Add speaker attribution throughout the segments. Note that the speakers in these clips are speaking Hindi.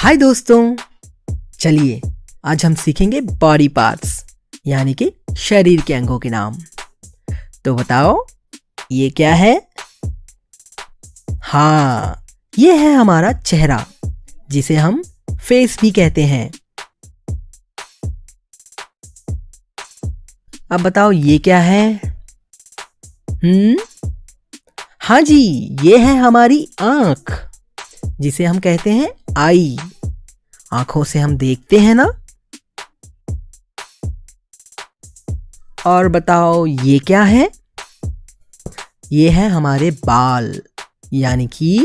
Speaker 1: हाय दोस्तों, चलिए आज हम सीखेंगे बॉडी पार्ट्स यानी कि शरीर के अंगों के नाम। तो बताओ ये क्या है? हाँ, ये है हमारा चेहरा जिसे हम फेस भी कहते हैं। अब बताओ ये क्या है? हाँ जी, ये है हमारी आँख जिसे हम कहते हैं आई। आंखों से हम देखते हैं ना। और बताओ ये क्या है? ये है हमारे बाल यानी कि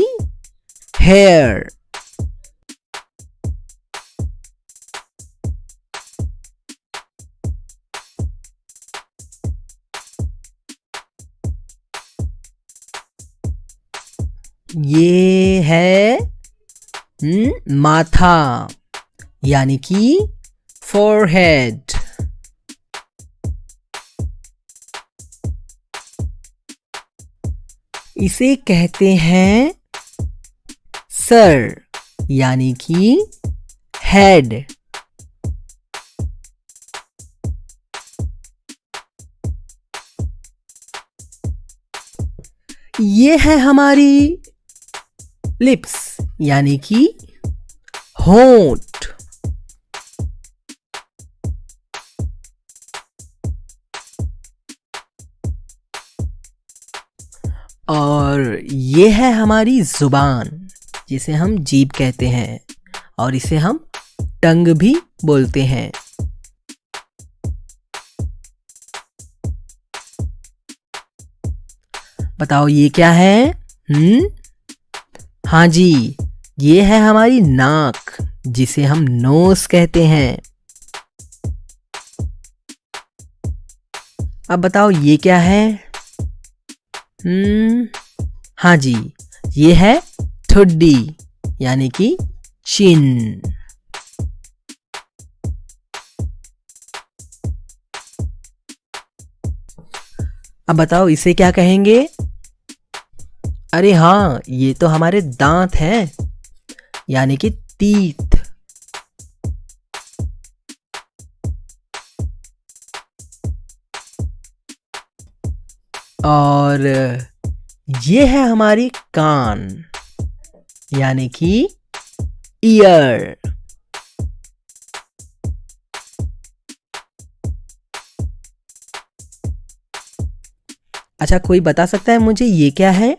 Speaker 1: हेयर। ये है माथा यानी कि फोरहेड। इसे कहते हैं सर यानी कि हेड। ये है हमारी लिप्स यानी कि होंठ। और ये है हमारी जुबान जिसे हम जीभ कहते हैं और इसे हम टंग भी बोलते हैं। बताओ ये क्या है? हाँ जी, ये है हमारी नाक जिसे हम नोज कहते हैं। अब बताओ ये क्या है? हाँ जी, ये है ठुड्डी यानी कि चिन। अब बताओ इसे क्या कहेंगे? अरे हाँ, ये तो हमारे दांत हैं यानी कि टीथ। और ये है हमारी कान यानी कि ईयर। अच्छा, कोई बता सकता है मुझे ये क्या है?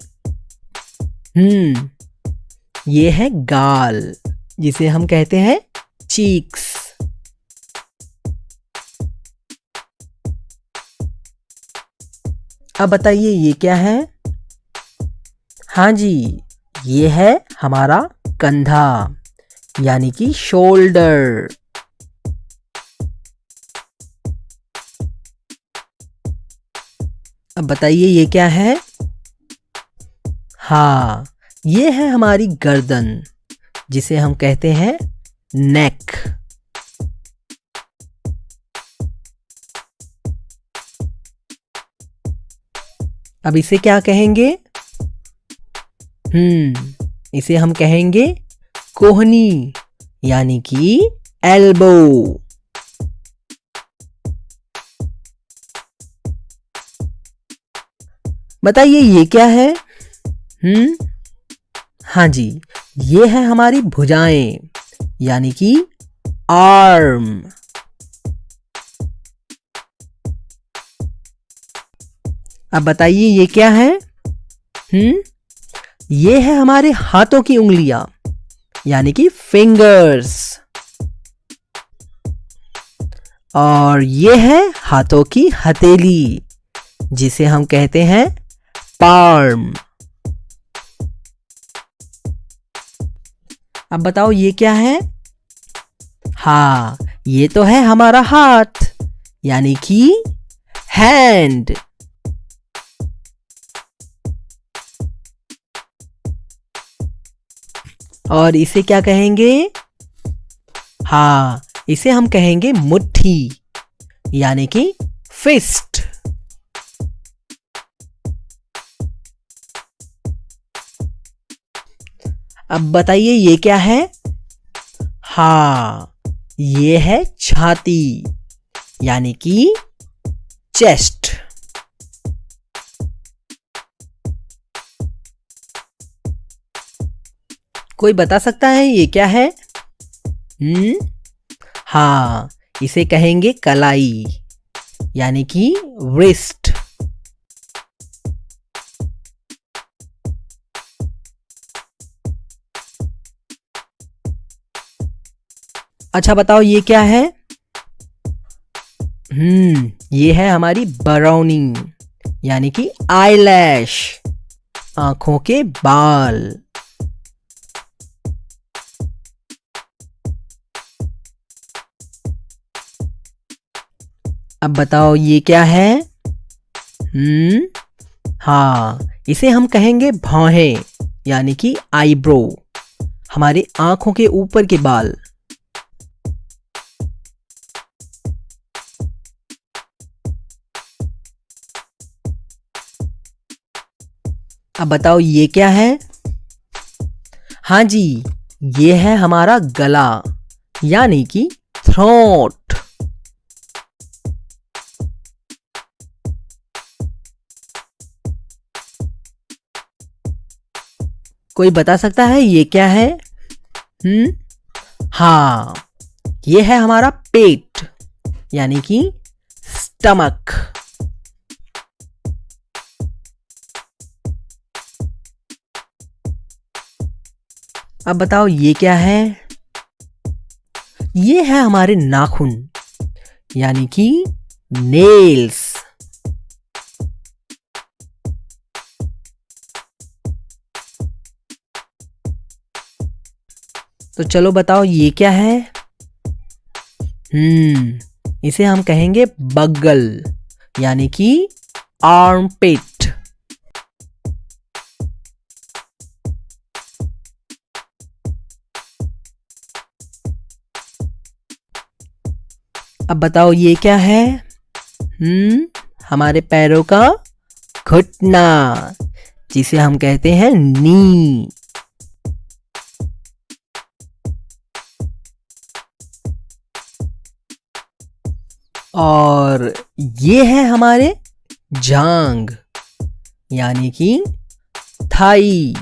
Speaker 1: ये है गाल जिसे हम कहते हैं चीक्स। अब बताइए ये क्या है? हाँ जी, ये है हमारा कंधा यानी कि शोल्डर। अब बताइए ये क्या है? हाँ, ये है हमारी गर्दन जिसे हम कहते हैं नेक। अब इसे क्या कहेंगे? इसे हम कहेंगे कोहनी यानी कि एल्बो। बताइए ये क्या है? हाँ जी, ये है हमारी भुजाएं यानी कि आर्म। अब बताइए ये क्या है? ये है हमारे हाथों की उंगलियां यानी कि फिंगर्स। और ये है हाथों की हथेली जिसे हम कहते हैं पाल्म। अब बताओ ये क्या है? हाँ, ये तो है हमारा हाथ यानी कि हैंड। और इसे क्या कहेंगे? हाँ, इसे हम कहेंगे मुट्ठी यानी कि फिस्ट। अब बताइए ये क्या है? हाँ, ये है छाती यानी कि चेस्ट। कोई बता सकता है ये क्या है? हाँ, इसे कहेंगे कलाई यानी कि रिस्ट। अच्छा बताओ ये क्या है? ये है हमारी बराउनिंग यानी कि आईलैश, आंखों के बाल। अब बताओ ये क्या है? हाँ, इसे हम कहेंगे भौहें यानी कि आईब्रो, हमारे आंखों के ऊपर के बाल। अब बताओ ये क्या है? हाँ जी, ये है हमारा गला यानी कि थ्रोट। कोई बता सकता है ये क्या है? हाँ, ये है हमारा पेट यानी कि स्टमक। अब बताओ ये क्या है? ये है हमारे नाखून यानी कि नेल्स। तो चलो बताओ ये क्या है? इसे हम कहेंगे बगल यानी कि आर्मपिट। अब बताओ ये क्या है? हमारे पैरों का घुटना जिसे हम कहते हैं नी। और ये है हमारे जांग यानी कि थाई।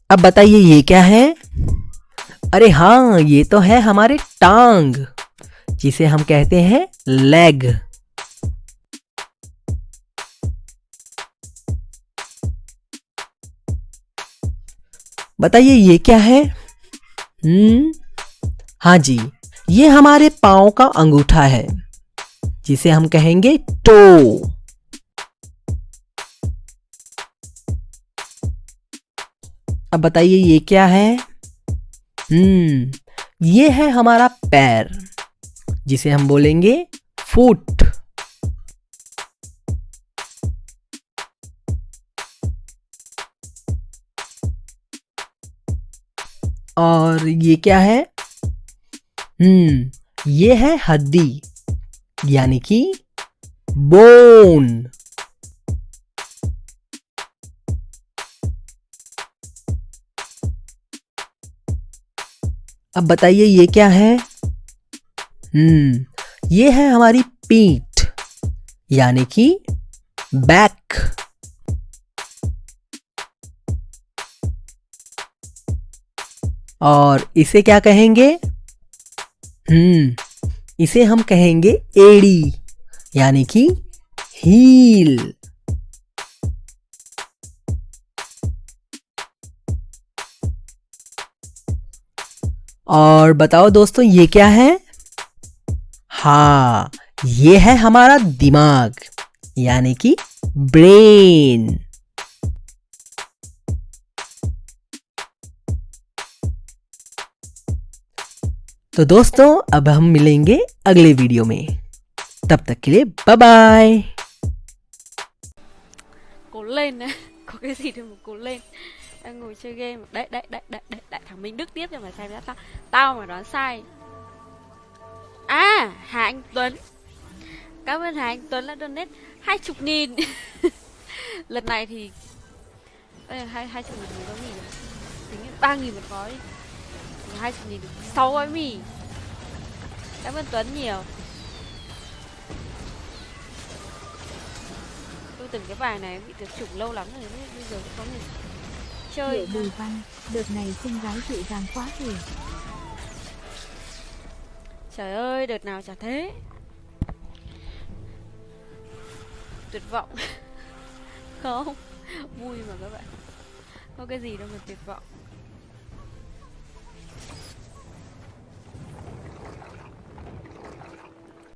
Speaker 1: अब बताइए ये क्या है? अरे हाँ, ये तो है हमारे टांग जिसे हम कहते हैं लेग। बताइए ये क्या है? हाँ जी, ये हमारे पांव का अंगूठा है जिसे हम कहेंगे टो। अब बताइए ये क्या है? ये है हमारा पैर जिसे हम बोलेंगे फुट। और ये क्या है? ये है हड्डी यानी कि बोन। अब बताइए ये क्या है? ये है हमारी पीठ यानी कि बैक। और इसे क्या कहेंगे? इसे हम कहेंगे एड़ी यानी कि हील। और बताओ दोस्तों ये क्या है? हाँ, ये है हमारा दिमाग यानी कि ब्रेन। तो दोस्तों अब हम मिलेंगे अगले वीडियो में, तब तक के लिए bye bye.
Speaker 2: Cố lên nè, có cái gì đâu mà cố lên. Đang ngồi chơi game. Đấy, thằng Minh Đức tiếp cho mày xem đã. Tao mà đoán sai. À, Hà Anh Tuấn. Cảm ơn Hà Anh Tuấn đã donate 20.000. Lần này thì 20.000 thì có gì nhỉ? Tính 3.000 một gói. 20.000 được 6 gói mì. Cảm ơn Tuấn nhiều. Tôi từng cái bài này bị tuyệt chủng lâu lắm rồi, bây giờ có người chơi.
Speaker 3: Liệu Bùi Văn, đợt này xinh gái dịu dàng quá kìa.
Speaker 2: Trời ơi, đợt nào chả thế. Tuyệt vọng. Không, vui mà các bạn. Có cái gì đâu mà tuyệt vọng.